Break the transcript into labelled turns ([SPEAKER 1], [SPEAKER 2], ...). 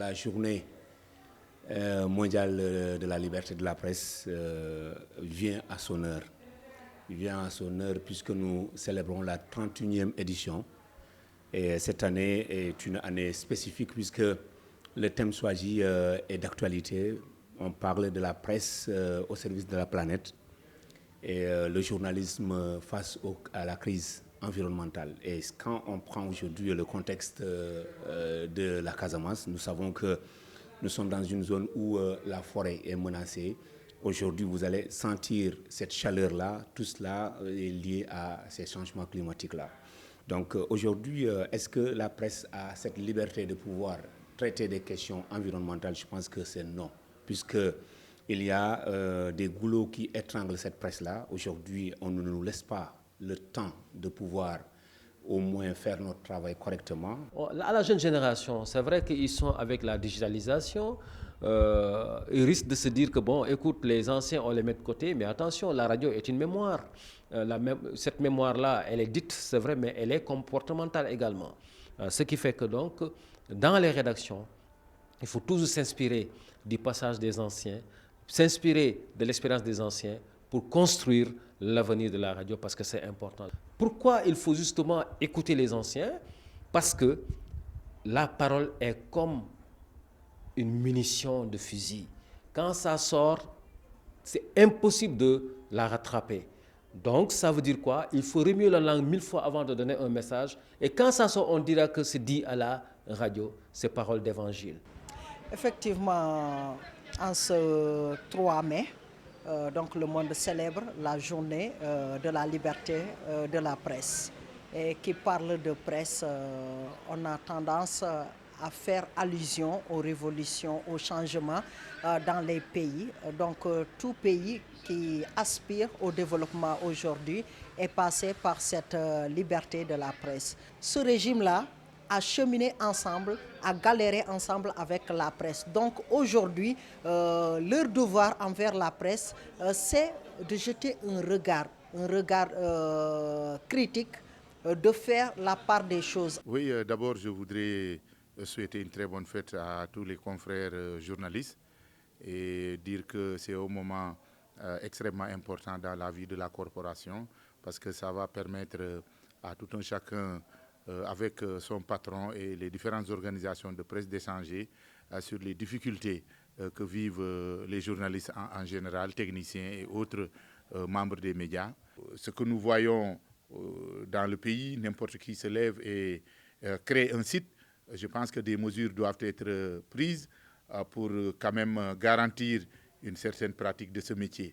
[SPEAKER 1] La journée mondiale de la liberté de la presse vient à son heure. Il vient à son heure puisque nous célébrons la 31e édition. Et cette année est une année spécifique puisque le thème choisi est d'actualité. On parle de la presse au service de la planète et le journalisme face à la crise environnementale. Et quand on prend aujourd'hui le contexte de la Casamance, nous savons que nous sommes dans une zone où la forêt est menacée. Aujourd'hui, vous allez sentir cette chaleur-là. Tout cela est lié à ces changements climatiques-là. Donc aujourd'hui, est-ce que la presse a cette liberté de pouvoir traiter des questions environnementales? Je pense que c'est non, puisqu'il y a des goulots qui étranglent cette presse-là. Aujourd'hui, on ne nous laisse pas le temps de pouvoir au moins faire notre travail correctement.
[SPEAKER 2] À la jeune génération, c'est vrai qu'ils sont avec la digitalisation. Ils risquent de se dire que, bon, écoute, les anciens, on les met de côté, mais attention, la radio est une mémoire. Cette mémoire-là, elle est dite, c'est vrai, mais elle est comportementale également. Ce qui fait que, donc, dans les rédactions, il faut toujours s'inspirer du passage des anciens, s'inspirer de l'expérience des anciens pour construire l'avenir de la radio parce que c'est important. Pourquoi il faut justement écouter les anciens? Parce que la parole est comme une munition de fusil. Quand ça sort, c'est impossible de la rattraper. Donc, ça veut dire quoi? Il faut remuer la langue 1000 fois avant de donner un message. Et quand ça sort, on dira que c'est dit à la radio, c'est parole d'évangile.
[SPEAKER 3] Effectivement, en ce 3 mai, donc le monde célèbre la journée de la liberté de la presse. Et qui parle de presse, on a tendance à faire allusion aux révolutions, aux changements dans les pays. Donc tout pays qui aspire au développement aujourd'hui est passé par cette liberté de la presse. Ce régime-là à cheminer ensemble, à galérer ensemble avec la presse. Donc aujourd'hui, leur devoir envers la presse, c'est de jeter un regard critique, de faire la part des choses.
[SPEAKER 4] Oui, d'abord je voudrais souhaiter une très bonne fête à tous les confrères journalistes et dire que c'est un moment extrêmement important dans la vie de la corporation parce que ça va permettre à tout un chacun avec son patron et les différentes organisations de presse d'échanger sur les difficultés que vivent les journalistes en général, techniciens et autres membres des médias. Ce que nous voyons dans le pays, n'importe qui se lève et crée un site. Je pense que des mesures doivent être prises pour quand même garantir une certaine pratique de ce métier.